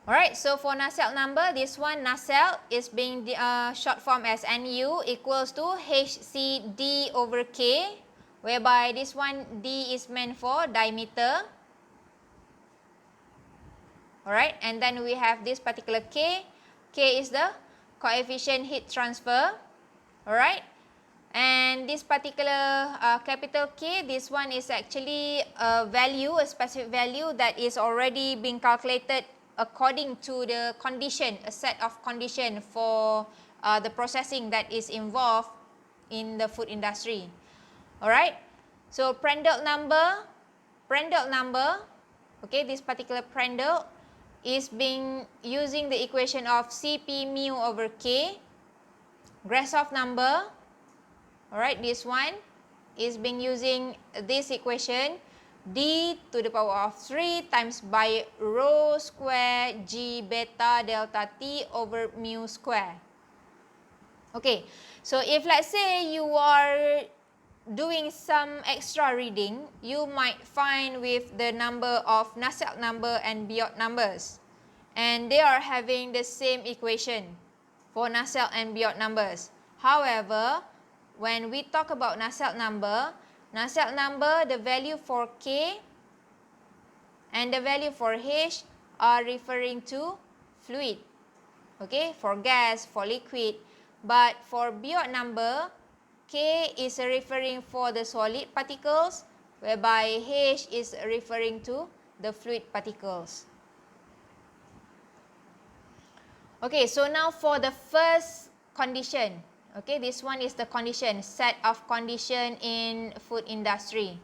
Alright, so for nacelle number, this one nacelle is being short form as NU equals to HCD over K, whereby this one D is meant for diameter. Alright, and then we have this particular K. K is the coefficient heat transfer. Alright, and this particular capital K, this one is actually a value, a specific value that is already being calculated according to the condition, a set of condition for the processing that is involved in the food industry. Alright, so Prandtl number, okay, this particular Prandtl is being using the equation of Cp mu over K. Grashof number, alright, this one is being using this equation, d to the power of 3 times by rho square g beta delta t over mu square. Okay, so if let's say you are doing some extra reading, you might find with the number of Nusselt number and Biot numbers, and they are having the same equation for Nusselt and Biot numbers. However, when we talk about Nusselt number, the value for K and the value for H are referring to fluid, okay, for gas, for liquid. But for Biot number, K is referring for the solid particles, whereby H is referring to the fluid particles. Okay, so now for the first condition. Okay, this one is the condition, set of condition in food industry.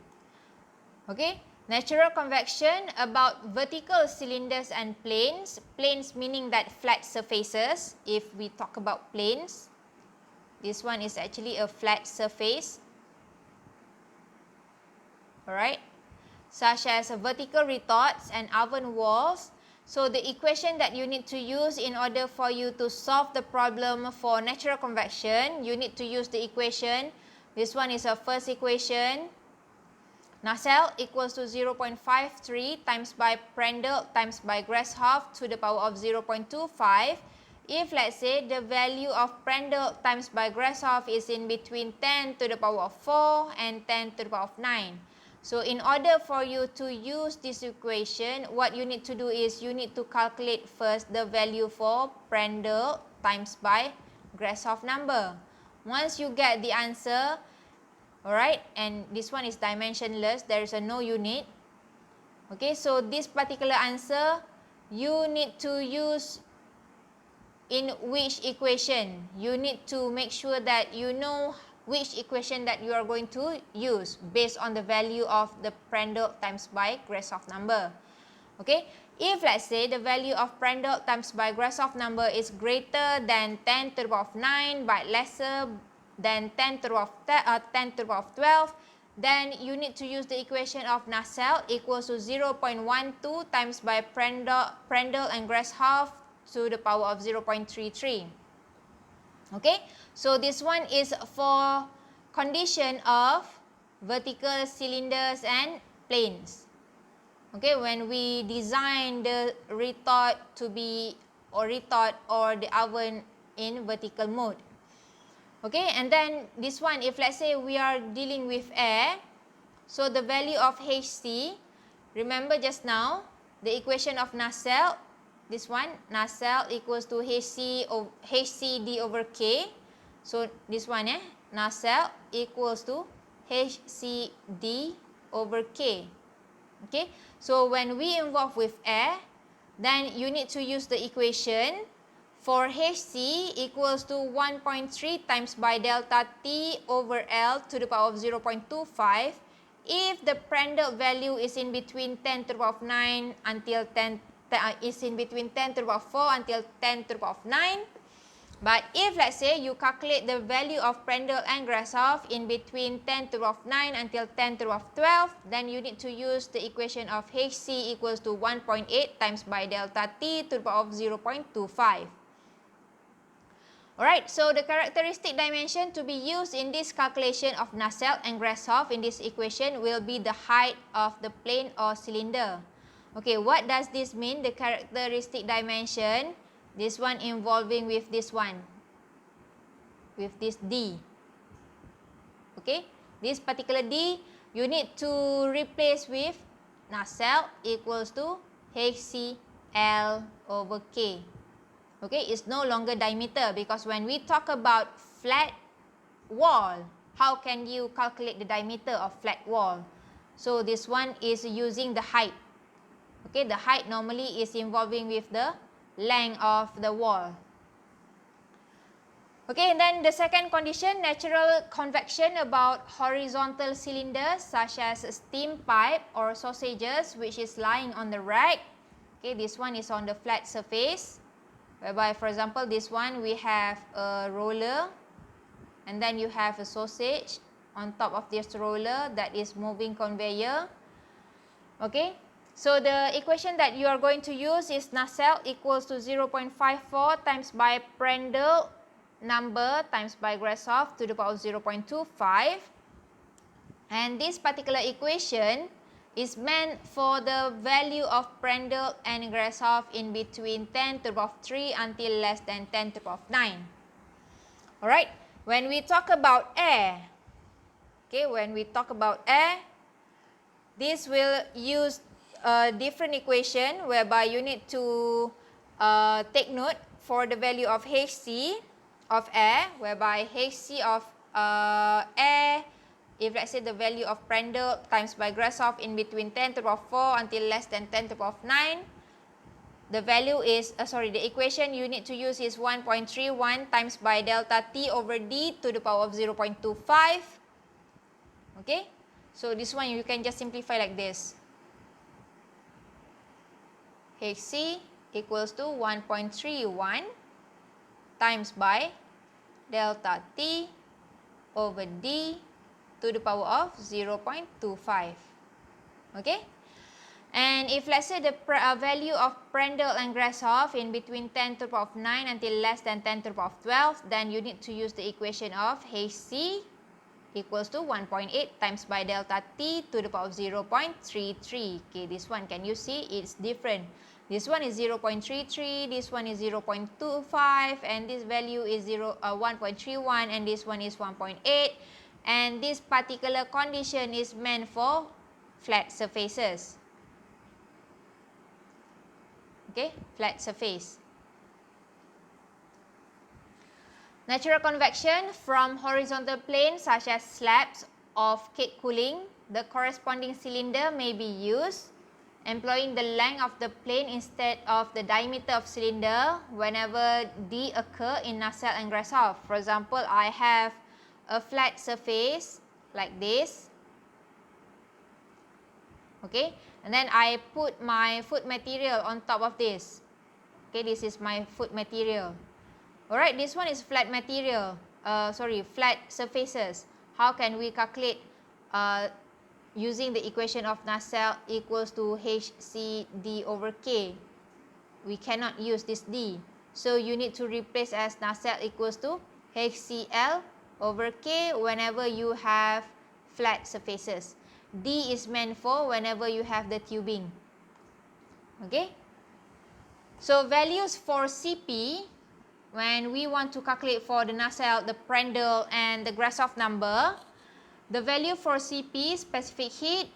Okay, natural convection about vertical cylinders and planes. Planes meaning that flat surfaces. If we talk about planes, this one is actually a flat surface. Alright, such as vertical retorts and oven walls. So the equation that you need to use in order for you to solve the problem for natural convection, you need to use the equation. This one is a first equation. Nusselt equals to 0.53 times by Prandtl times by Grashof to the power of 0.25. If let's say the value of Prandtl times by Grashof is in between 10 to the power of 4 and 10 to the power of 9. So in order for you to use this equation, what you need to do is you need to calculate first the value for Prandtl times by Grashof number. Once you get the answer, alright, and this one is dimensionless, there is a no unit. Okay, so this particular answer, you need to use in which equation. You need to make sure that you know which equation that you are going to use based on the value of the Prandtl times by Grashof number. Okay, if let's say the value of Prandtl times by Grashof number is greater than 10 to the power of 9 but lesser than 10 to the power of 12, then you need to use the equation of Nusselt equals to 0.12 times by Prandtl and Grashof to the power of 0.33. Okay, so this one is for condition of vertical cylinders and planes. Okay, when we design the retort to be or the oven in vertical mode. Okay, and then this one, if let's say we are dealing with air, so the value of Hc, remember just now the equation of Nusselt. This one, Nusselt equals to HCD over K. So this one, Nusselt equals to HCD over K. Okay, so when we involve with air, then you need to use the equation for Hc equals to 1.3 times by delta T over L to the power of 0.25. If the Prandtl value is in between 10 to the power of 9 until 10 is in between 10 to the power of 4 until 10 to the power of 9. But if let's say you calculate the value of Prandtl and Grashof in between 10 to the power of 9 until 10 to the power of 12, then you need to use the equation of Hc equals to 1.8 times by delta T to the power of 0.25. Alright, so the characteristic dimension to be used in this calculation of Nusselt and Grashof in this equation will be the height of the plane or cylinder. Okay, what does this mean? The characteristic dimension, this one involving with this one, with this D. Okay, this particular D, you need to replace with nacelle equals to HCl over K. Okay, it's no longer diameter, because when we talk about flat wall, how can you calculate the diameter of flat wall? So this one is using the height. Okay, the height normally is involving with the length of the wall. Okay, and then the second condition, natural convection about horizontal cylinders such as steam pipe or sausages which is lying on the rack. Okay, this one is on the flat surface, whereby for example this one we have a roller and then you have a sausage on top of this roller that is moving conveyor. Okay, so the equation that you are going to use is nacelle equals to 0.54 times by Prandtl number times by Grashof to the power of 0.25, and this particular equation is meant for the value of Prandtl and Grashof in between 10 to the power of 3 until less than 10 to the power of 9. Alright, when we talk about air, okay, when we talk about air, this will use a different equation whereby you need to take note for the value of Hc of air, whereby Hc of air, if let's say the value of Prandtl times by Grashof in between 10 to the power of 4 until less than 10 to the power of 9, the value is, the equation you need to use is 1.31 times by delta T over D to the power of 0.25. Okay, so this one you can just simplify like this. Hc equals to 1.31 times by delta T over D to the power of 0.25. Okay, and if let's say the value of Prandtl and Grashof in between 10 to the power of 9 until less than 10 to the power of 12, then you need to use the equation of Hc equals to 1.8 times by delta T to the power of 0.33. Okay, this one, can you see it's different? This one is 0.33, this one is 0.25, and this value is 1.31, and this one is 1.8. And this particular condition is meant for flat surfaces. Okay, flat surface. Natural convection from horizontal planes such as slabs of cake cooling, the corresponding cylinder may be used, employing the length of the plane instead of the diameter of cylinder whenever D occur in nacelle and Grashof. For example, I have a flat surface like this. Okay, and then I put my food material on top of this. Okay, this is my food material. Alright, this one is flat material, flat surfaces. How can we calculate using the equation of nacelle equals to HCD over K? We cannot use this D. So you need to replace as nacelle equals to HCl over K whenever you have flat surfaces. D is meant for whenever you have the tubing. Okay? So values for Cp, when we want to calculate for the nacelle, the Prandtl and the Grashof number, the value for Cp, specific heat,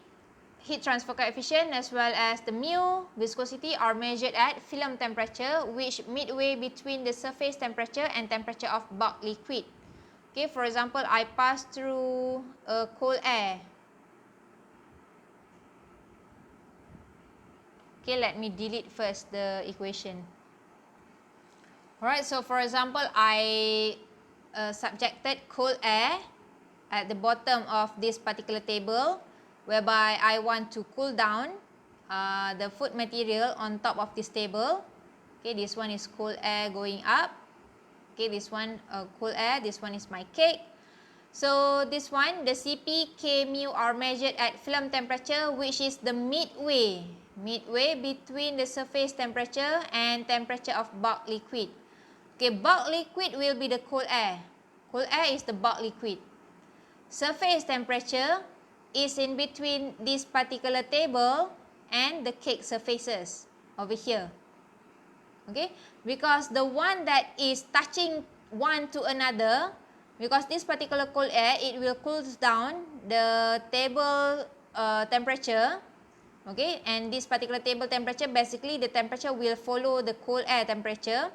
heat transfer coefficient, as well as the mu, viscosity are measured at film temperature, which midway between the surface temperature and temperature of bulk liquid. Okay, for example, I pass through a cold air. Okay, let me delete first the equation. Alright, so for example, I subjected cold air at the bottom of this particular table, whereby I want to cool down the food material on top of this table. Okay, this one is cold air going up. Okay, this one cool air, this one is my cake. So this one, the Cp, K, mu are measured at film temperature, which is the midway between the surface temperature and temperature of bulk liquid. Okay, bulk liquid will be the cold air. Cold air is the bulk liquid. Surface temperature is in between this particular table and the cake surfaces over here. Okay, because the one that is touching one to another, because this particular cold air, it will cool down the table temperature. Okay, and this particular table temperature, basically the temperature will follow the cold air temperature.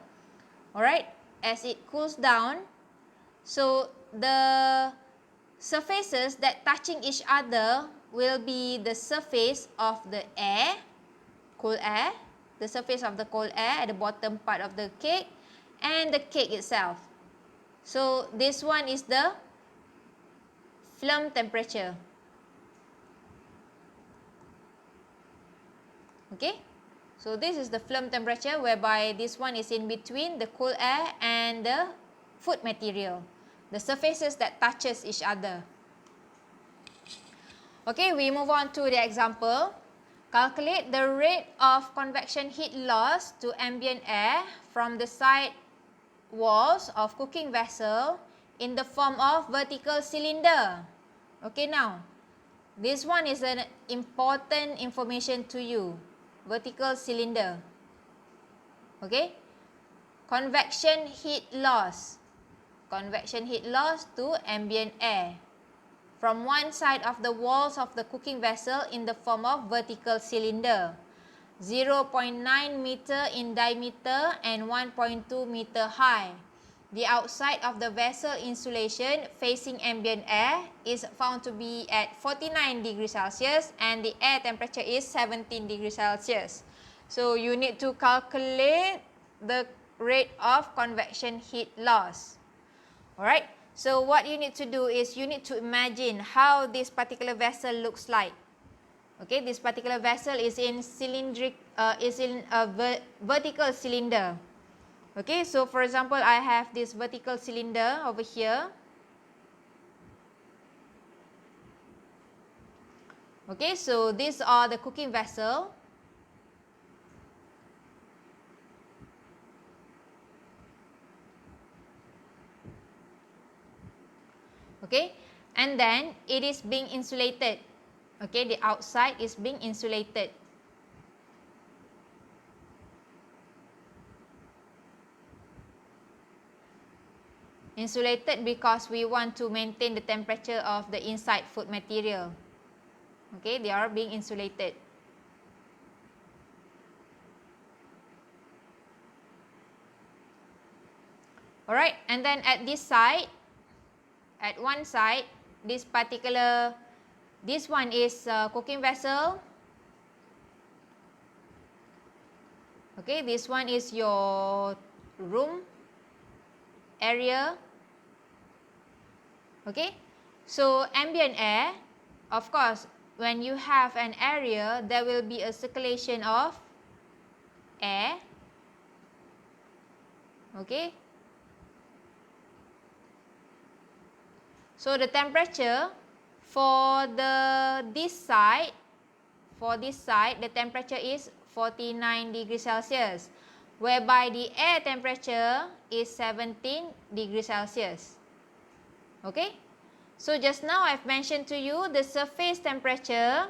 Alright, as it cools down, so the surfaces that touching each other will be the surface of the air, cold air, the surface of the cold air at the bottom part of the cake, and the cake itself. So this one is the flame temperature. Okay, so this is the flame temperature, whereby this one is in between the cold air and the food material, the surfaces that touches each other. Okay, we move on to the example. Calculate the rate of convection heat loss to ambient air from the side walls of cooking vessel in the form of vertical cylinder. Okay, now this one is an important information to you. Vertical cylinder. Okay, convection heat loss. Convection heat loss to ambient air from one side of the walls of the cooking vessel in the form of vertical cylinder, 0.9 meter in diameter and 1.2 meter high. The outside of the vessel insulation facing ambient air is found to be at 49 degrees Celsius and the air temperature is 17 degrees Celsius. So you need to calculate the rate of convection heat loss. Alright, so what you need to do is you need to imagine how this particular vessel looks like. Okay, this particular vessel is in a vertical cylinder. Okay, so for example, I have this vertical cylinder over here. Okay, so these are the cooking vessel. Okay, and then it is being insulated. Okay, the outside is being insulated. Insulated because we want to maintain the temperature of the inside food material. Okay, they are being insulated. Alright, and then at this side, at one side, this one is cooking vessel. Okay, this one is your room area. Okay, so ambient air, of course, when you have an area, there will be a circulation of air. Okay, so the temperature for this side, the temperature is 49 degrees Celsius, whereby the air temperature is 17 degrees Celsius. Okay, so just now I've mentioned to you the surface temperature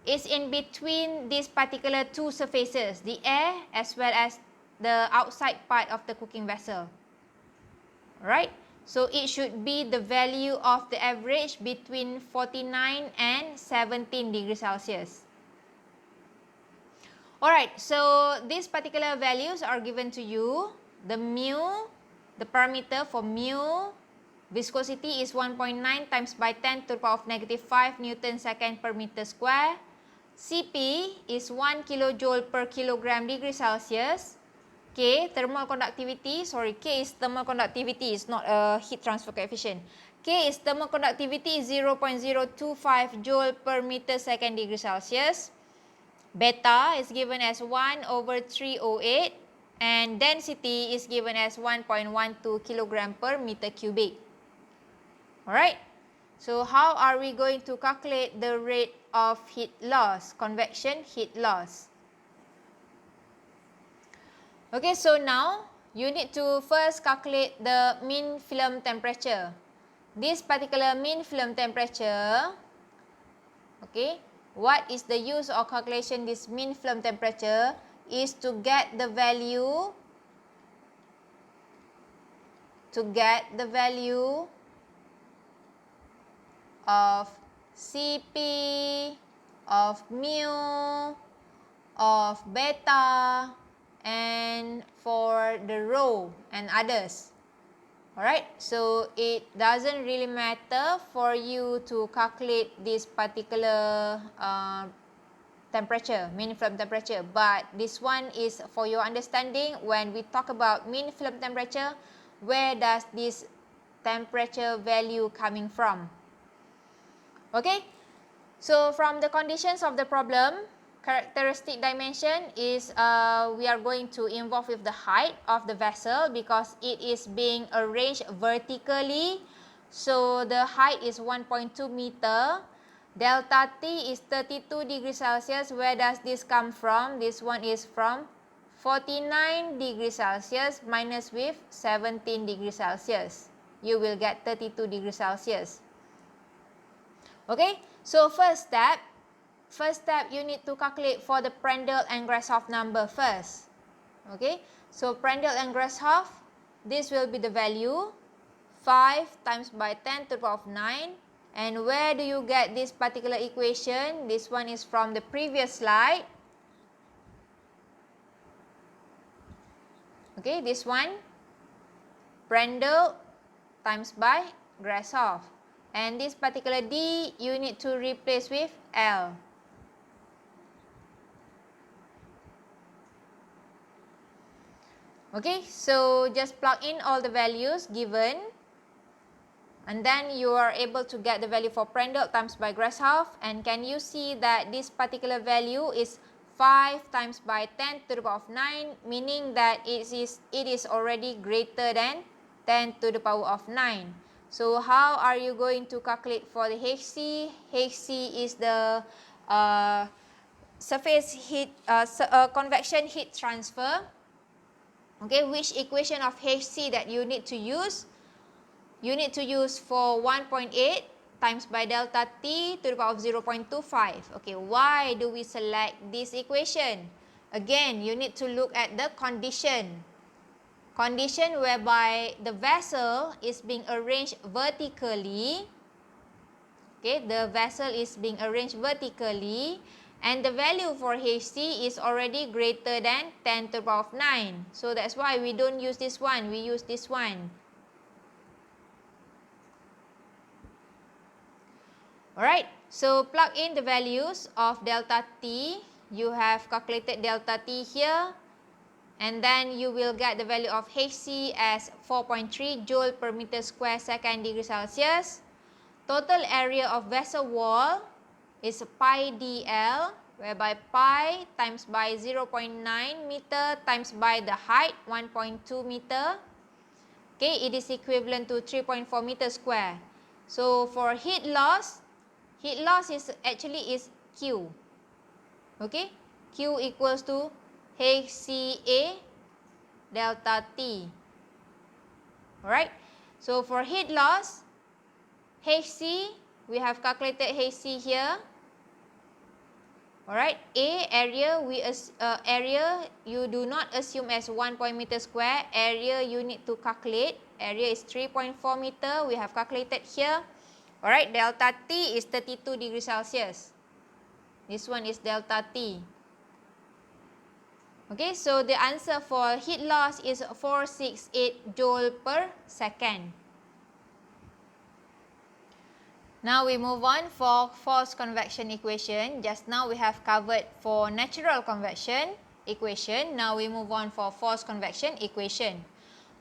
is in between these particular two surfaces, the air as well as the outside part of the cooking vessel. Alright, so it should be the value of the average between 49 and 17 degrees Celsius. Alright, so these particular values are given to you. The mu, the parameter for mu, viscosity is 1.9 times by 10 to the power of negative 5 Newton second per meter square. Cp is 1 kilojoule per kilogram degree Celsius. K, thermal conductivity, K is thermal conductivity, it's not a heat transfer coefficient. K is thermal conductivity 0.025 joule per meter second degree Celsius. Beta is given as 1/308 and density is given as 1.12 kilogram per meter cubic. Alright, so how are we going to calculate the rate of heat loss, convection heat loss? Okay, so now you need to first calculate the mean film temperature. This particular mean film temperature, okay, what is the use or calculation this mean film temperature is to get the value of Cp, of mu, of beta, and for the rho and others. Alright, so it doesn't really matter for you to calculate this particular temperature, mean film temperature, but this one is for your understanding. When we talk about mean film temperature, where does this temperature value coming from? Okay, so from the conditions of the problem, characteristic dimension is we are going to involve with the height of the vessel because it is being arranged vertically. So the height is 1.2 meter. Delta T is 32 degrees Celsius. Where does this come from? This one is from 49 degrees Celsius minus with 17 degrees Celsius. You will get 32 degrees Celsius. Okay, so first step you need to calculate for the Prandtl and Grashof number first. Okay, so Prandtl and Grashof, this will be the value 5 times by 10 to the power of 9. And where do you get this particular equation? This one is from the previous slide. Okay, this one, Prandtl times by Grashof. And this particular D, you need to replace with L. Okay, so just plug in all the values given. And then you are able to get the value for Prandtl times by Grashof. And can you see that this particular value is 5 times by 10 to the power of 9, meaning that it is already greater than 10 to the power of 9. So how are you going to calculate for the Hc? Hc is the surface heat, convection heat transfer. Okay, which equation of Hc that you need to use? You need to use for 1.8 times by delta T to the power of 0.25. Okay, why do we select this equation? Again, you need to look at the condition. Condition whereby the vessel is being arranged vertically. Okay, the vessel is being arranged vertically and the value for Hc is already greater than 10 to the power of 9. So that's why we don't use this one, we use this one. Alright, so plug in the values of delta T. You have calculated delta T here. And then you will get the value of Hc as 4.3 joule per meter square second degree Celsius. Total area of vessel wall is pi dl, whereby pi times by 0.9 meter times by the height 1.2 meter. Okay, it is equivalent to 3.4 meter square. So for heat loss is actually Q. Okay, Q equals to HCA delta T. Alright, so for heat loss, Hc, we have calculated Hc here. Alright, A area, area you do not assume as 1 meter square. Area you need to calculate. Area is 3.4 meter. We have calculated here. Alright, delta T is 32 degrees Celsius. This one is delta T. Okay, so the answer for heat loss is 468 joule per second. Now we move on for forced convection equation. Just now we have covered for natural convection equation. Now we move on for forced convection equation.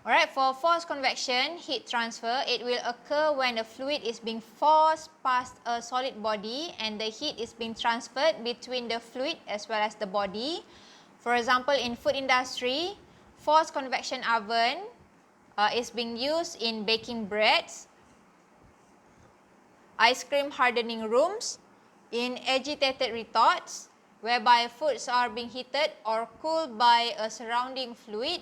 Alright, for forced convection heat transfer, it will occur when a fluid is being forced past a solid body and the heat is being transferred between the fluid as well as the body. For example, in food industry, forced convection oven is being used in baking breads, ice cream hardening rooms, in agitated retorts, whereby foods are being heated or cooled by a surrounding fluid,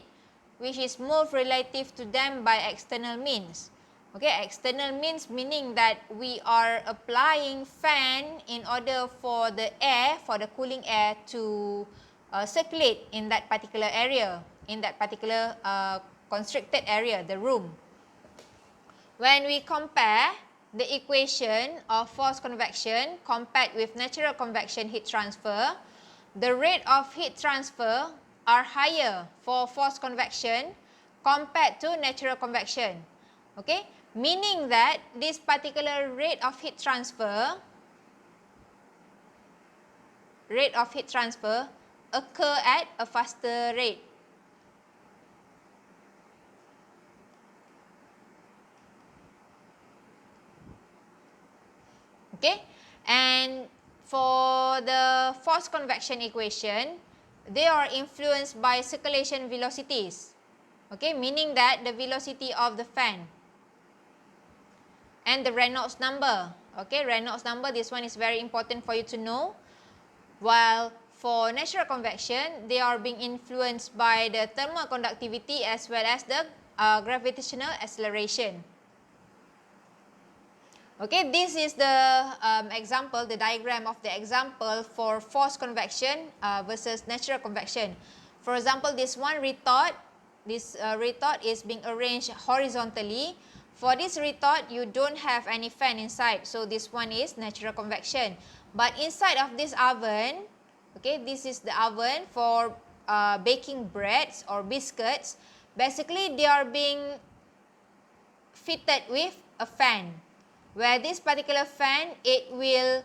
which is moved relative to them by external means. Okay, external meaning that we are applying fan in order for the air, for the cooling air to circulate in that particular area, in that particular constricted area, the room. When we compare the equation of forced convection compared with natural convection heat transfer, the rate of heat transfer are higher for forced convection compared to natural convection. Okay, meaning that this particular rate of heat transfer occur at a faster rate. Okay, and for the forced convection equation, they are influenced by circulation velocities. Okay, meaning that the velocity of the fan and the Reynolds number. Okay, Reynolds number, this one is very important for you to know. While for natural convection, they are being influenced by the thermal conductivity as well as the gravitational acceleration. Okay, this is the example, the diagram of the example for forced convection versus natural convection. For example, this one retort, retort is being arranged horizontally. For this retort, you don't have any fan inside, so this one is natural convection. But inside of this oven, okay, this is the oven for baking breads or biscuits. Basically, they are being fitted with a fan, where this particular fan, it will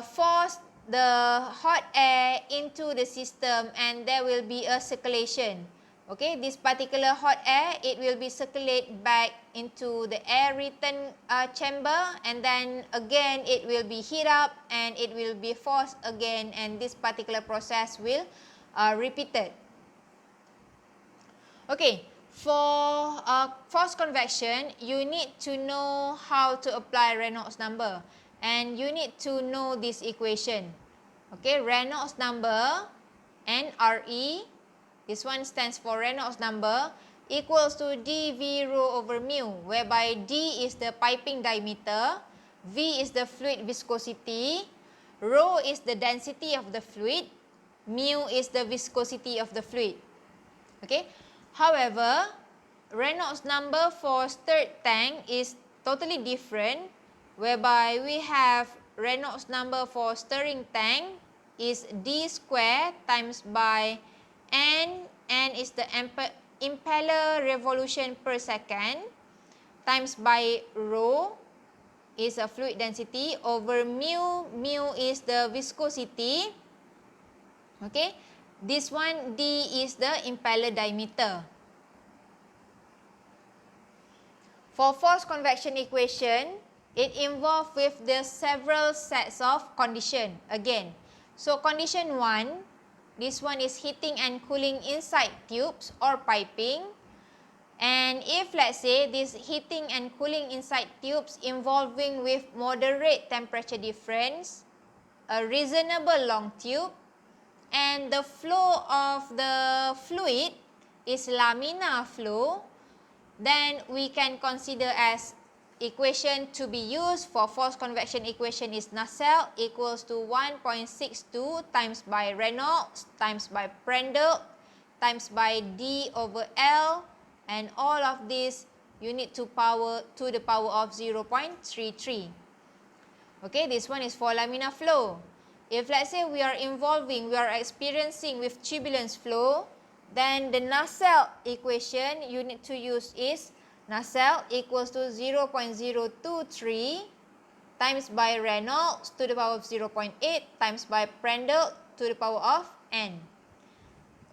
force the hot air into the system and there will be a circulation. Okay, this particular hot air, it will be circulate back into the air return chamber, and then again it will be heat up and it will be forced again, and this particular process will repeated. Okay, for forced convection, you need to know how to apply Reynolds number, and you need to know this equation. Okay, Reynolds number, NRE, this one stands for Reynolds number, equals to dV rho over mu, whereby D is the piping diameter, V is the fluid viscosity, rho is the density of the fluid, mu is the viscosity of the fluid. Okay. However, Reynolds number for stirred tank is totally different, whereby we have Reynolds number for stirring tank is D square times by N is the impeller revolution per second, times by rho is a fluid density over mu is the viscosity. Okay. This one, D is the impeller diameter. For forced convection equation, it involves with the several sets of condition again. So condition 1, this one is heating and cooling inside tubes or piping. And if let's say this heating and cooling inside tubes involving with moderate temperature difference, a reasonable long tube, and the flow of the fluid is laminar flow, then we can consider as equation to be used for forced convection equation is Nusselt equals to 1.62 times by Reynolds times by Prandtl times by D over L, and all of this you need to power to the power of 0.33. Okay, this one is for laminar flow. If let's say we are experiencing with turbulence flow, then the Nusselt equation you need to use is Nusselt equals to 0.023 times by Reynolds to the power of 0.8 times by Prandtl to the power of n.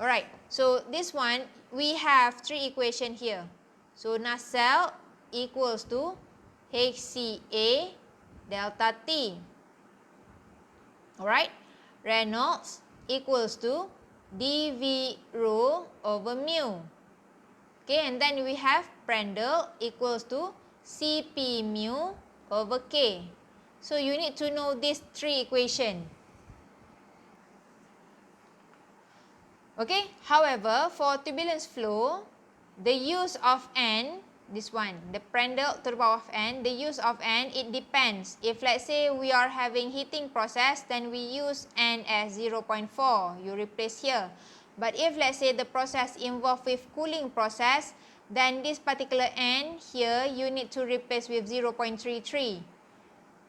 Alright, so this one we have three equations here. So Nusselt equals to HCA delta T. Alright, Reynolds equals to dV rho over mu. Okay, and then we have Prandtl equals to Cp mu over K. So you need to know these three equations. Okay, however, for turbulence flow, the use of N this one, the Prandtl to the power of n, the use of n, it depends. If let's say we are having heating process, then we use n as 0.4, you replace here. But if let's say the process involved with cooling process, then this particular n here, you need to replace with 0.33.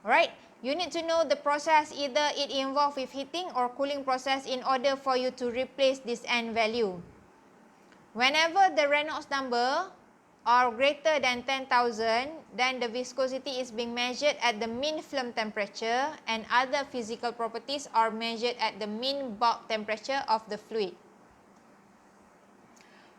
Alright, you need to know the process, either it involved with heating or cooling process in order for you to replace this n value. Whenever the Reynolds number are greater than 10,000, then the viscosity is being measured at the mean film temperature and other physical properties are measured at the mean bulk temperature of the fluid.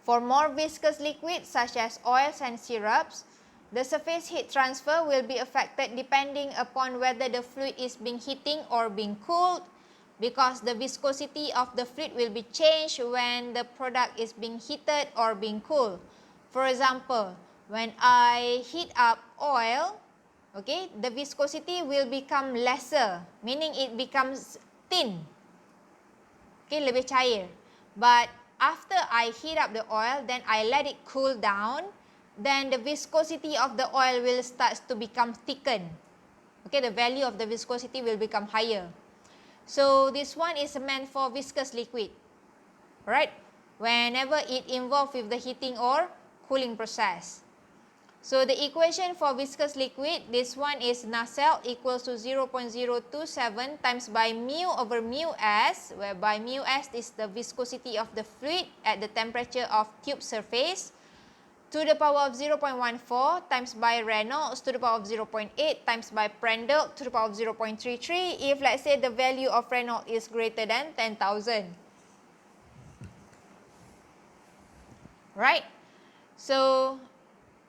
For more viscous liquids such as oils and syrups, the surface heat transfer will be affected depending upon whether the fluid is being heating or being cooled, because the viscosity of the fluid will be changed when the product is being heated or being cooled. For example, when I heat up oil, okay, the viscosity will become lesser, meaning it becomes thin, okay, lebih cair. But after I heat up the oil, then I let it cool down, then the viscosity of the oil will start to become thickened. Okay, the value of the viscosity will become higher. So this one is meant for viscous liquid, right? Whenever it involved with the heating or cooling process. So the equation for viscous liquid, this one is Nusselt equals to 0.027 times by mu over mu s, whereby mu s is the viscosity of the fluid at the temperature of tube surface, to the power of 0.14 times by Reynolds to the power of 0.8 times by Prandtl to the power of 0.33 if let's say the value of Reynolds is greater than 10,000. Right? So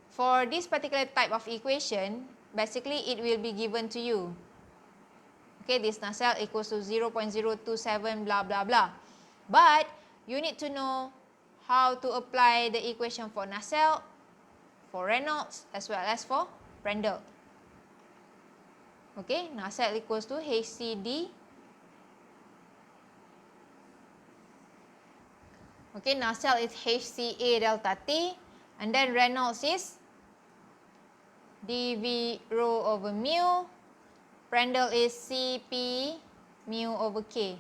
for this particular type of equation, basically it will be given to you. Okay, this Nusselt equals to 0.027 blah blah blah. But you need to know how to apply the equation for Nusselt, for Reynolds, as well as for Prandtl. Okay, Nusselt equals to HCD. Okay, Nusselt is HCA delta T, and then Reynolds is dV rho over mu. Prandtl is Cp mu over K.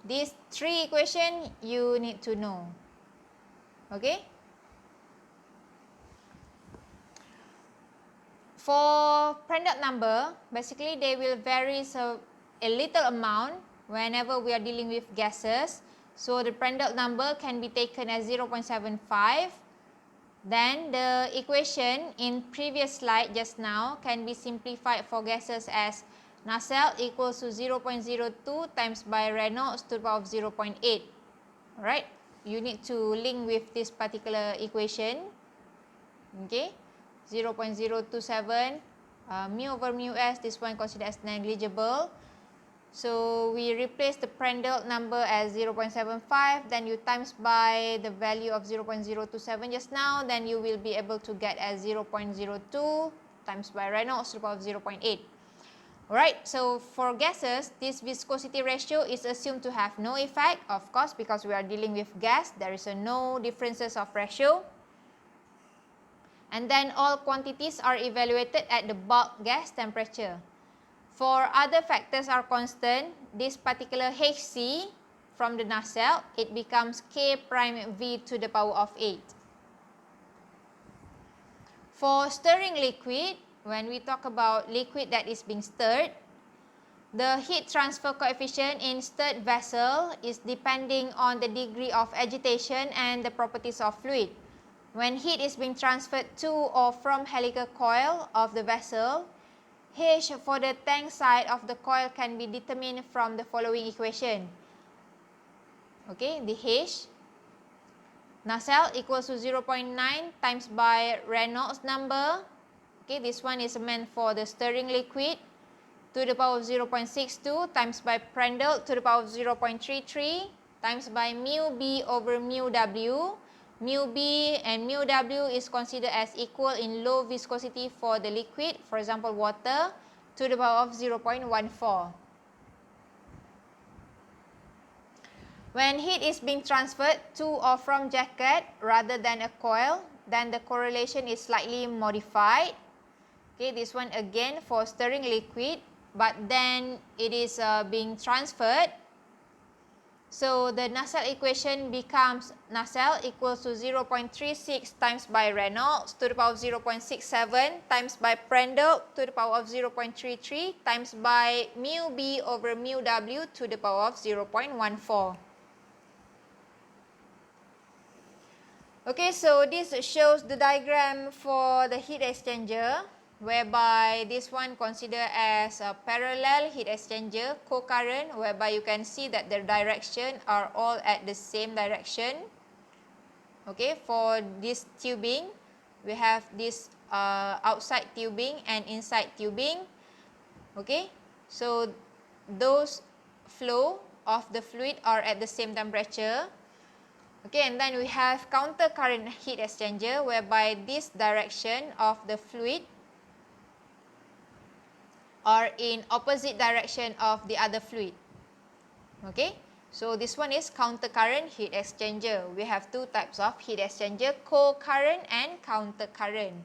These three equations you need to know. Okay. For Prandtl number, basically they will vary a little amount whenever we are dealing with gases. So the Prandtl number can be taken as 0.75. Then the equation in previous slide just now can be simplified for gases as Nusselt equals to 0.02 times by Reynolds to the power of 0.8. Alright, you need to link with this particular equation. Okay, 0.027 mu over mu s, this one considered as negligible. So we replace the Prandtl number as 0.75, then you times by the value of 0.027 just now, then you will be able to get as 0.02 times by Reynolds to the power of 0.8. Alright, so for gases, this viscosity ratio is assumed to have no effect, of course, because we are dealing with gas, there is no differences of ratio. And then all quantities are evaluated at the bulk gas temperature. For other factors are constant, this particular Hc from the Nusselt, it becomes K prime V to the power of 8. For stirring liquid, when we talk about liquid that is being stirred, the heat transfer coefficient in stirred vessel is depending on the degree of agitation and the properties of fluid. When heat is being transferred to or from helical coil of the vessel, H for the tank side of the coil can be determined from the following equation. Okay, the H, Nusselt equals to 0.9 times by Reynolds number. Okay, this one is meant for the stirring liquid, to the power of 0.62 times by Prandtl to the power of 0.33 times by mu B over mu W. Mu B and mu W is considered as equal in low viscosity for the liquid, for example water, to the power of 0.14. When heat is being transferred to or from jacket rather than a coil, then the correlation is slightly modified. Okay, this one again for stirring liquid, but then it is being transferred. So the Nusselt equation becomes Nusselt equals to 0.36 times by Reynolds to the power of 0.67 times by Prandtl to the power of 0.33 times by mu B over mu W to the power of 0.14. Okay, so this shows the diagram for the heat exchanger, whereby this one considered as a parallel heat exchanger, co-current, whereby you can see that the direction are all at the same direction. Okay, for this tubing, we have this outside tubing and inside tubing. Okay, so those flow of the fluid are at the same temperature. Okay, and then we have counter current heat exchanger, whereby this direction of the fluid are in opposite direction of the other fluid. Okay, so this one is counter current heat exchanger. We have two types of heat exchanger, co-current and counter current.